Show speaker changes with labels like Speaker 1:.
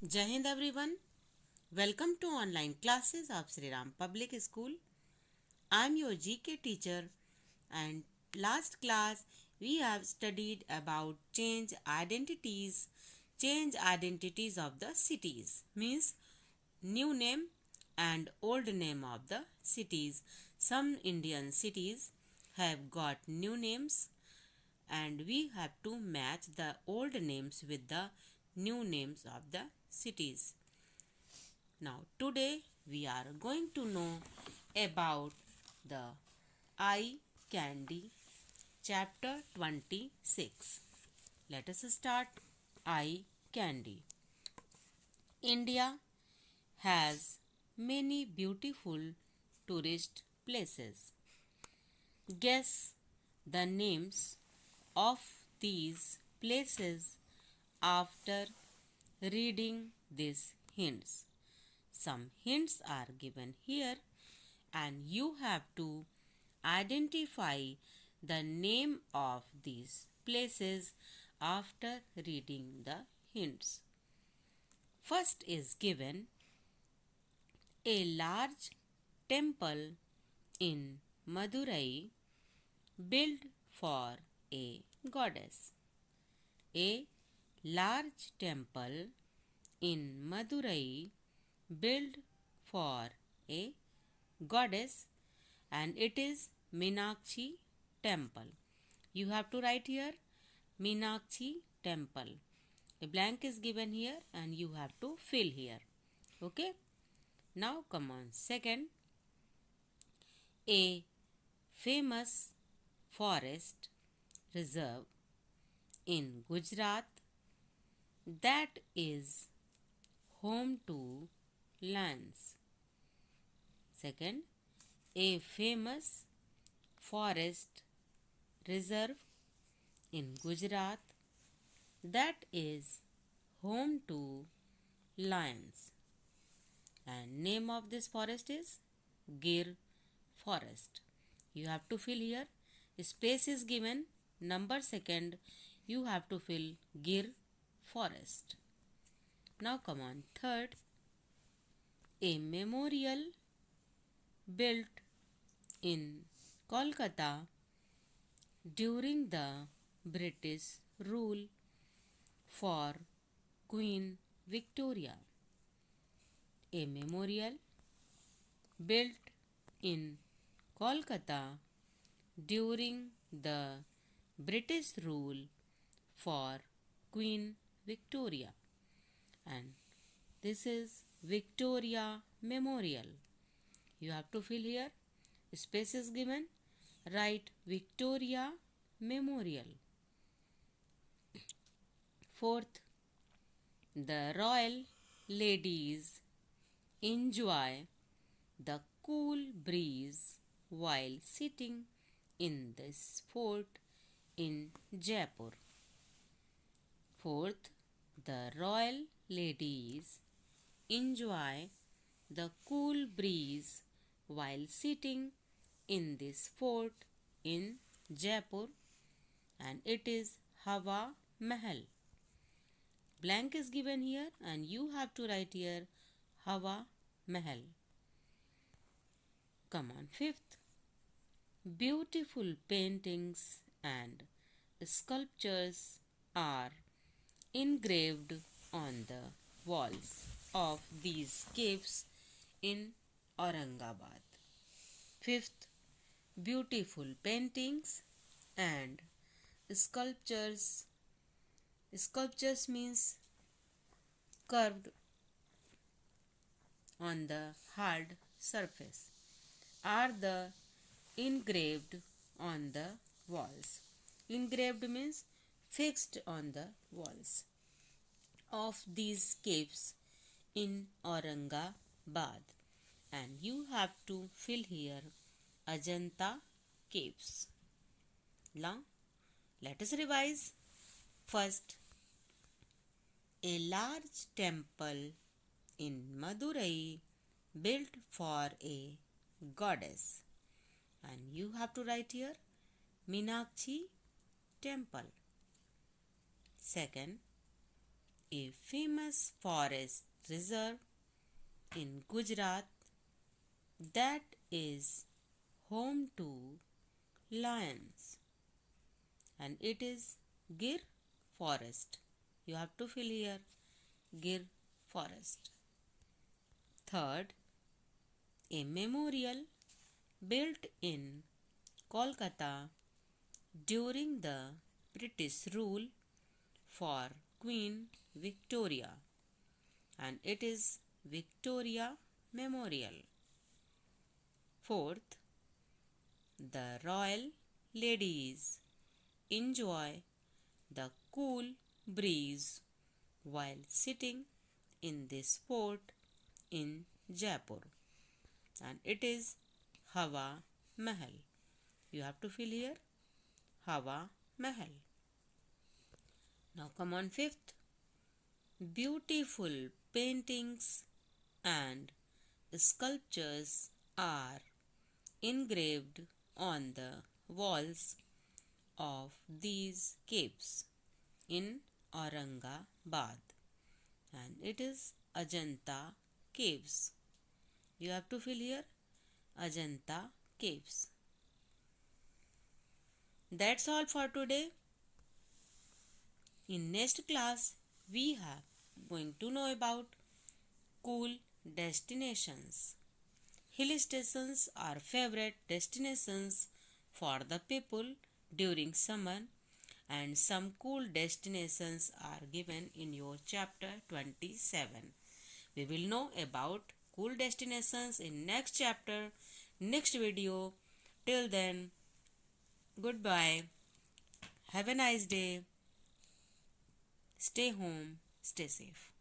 Speaker 1: Jai Hind everyone. Welcome to online classes of Sri Ram Public School. I am your GK teacher, and last class we have studied about change identities of the cities, means new name and old name of the cities. Some Indian cities have got new names, and we have to match the old names with the new names of the cities. Now, today we are going to know about the eye candy, chapter 26. Let us start. Eye candy. India has many beautiful tourist places. Guess the names of these places after reading these hints. Some hints are given here, and you have to identify the name of these places after reading the hints. First is given a large temple in Madurai built for a goddess. A large temple in Madurai built for a goddess, and it is Meenakshi temple. You have to write here Meenakshi temple. A blank is given here and you have to fill here. Okay. Now come on. Second, a famous forest reserve in Gujarat that is home to lions. Second, a famous forest reserve in Gujarat that is home to lions. And name of this forest is Gir forest. You have to fill here. Space is given. Number second, you have to fill Gir forest. Now come on. Third, a memorial built in Kolkata during the British rule for Queen Victoria. A memorial built in Kolkata during the British rule for Queen Victoria, and this is Victoria Memorial. You have to fill here. Space is given. Write Victoria Memorial. Fourth, the royal ladies enjoy the cool breeze while sitting in this fort in Jaipur. Fourth, the royal ladies enjoy the cool breeze while sitting in this fort in Jaipur, and it is Hawa Mahal. Blank is given here and you have to write here Hawa Mahal. Come on. Fifth, beautiful paintings and sculptures are engraved on the walls of these caves in Aurangabad. Fifth, beautiful paintings and sculptures. Sculptures means curved on the hard surface, are the engraved on the walls. Engraved means fixed on the walls of these caves in Aurangabad, and you have to fill here Ajanta caves. Now let us revise. First, a large temple in Madurai built for a goddess, and you have to write here Meenakshi temple. Second, a famous forest reserve in Gujarat that is home to lions, and it is Gir Forest. You have to fill here Gir Forest. Third, a memorial built in Kolkata during the British rule for Queen Victoria, and it is Victoria Memorial. Fourth, the royal ladies enjoy the cool breeze while sitting in this fort in Jaipur, and it is Hawa Mahal. You have to fill here Hawa Mahal. Now come on fifth. Beautiful paintings and sculptures are engraved on the walls of these caves in Aurangabad, and it is Ajanta Caves. You have to fill here Ajanta Caves. That's all for today. In next class, we are going to know about cool destinations. Hill stations are favorite destinations for the people during summer, and some cool destinations are given in your chapter 27. We will know about cool destinations in next chapter, next video. Till then, goodbye. Have a nice day. Stay home, stay safe.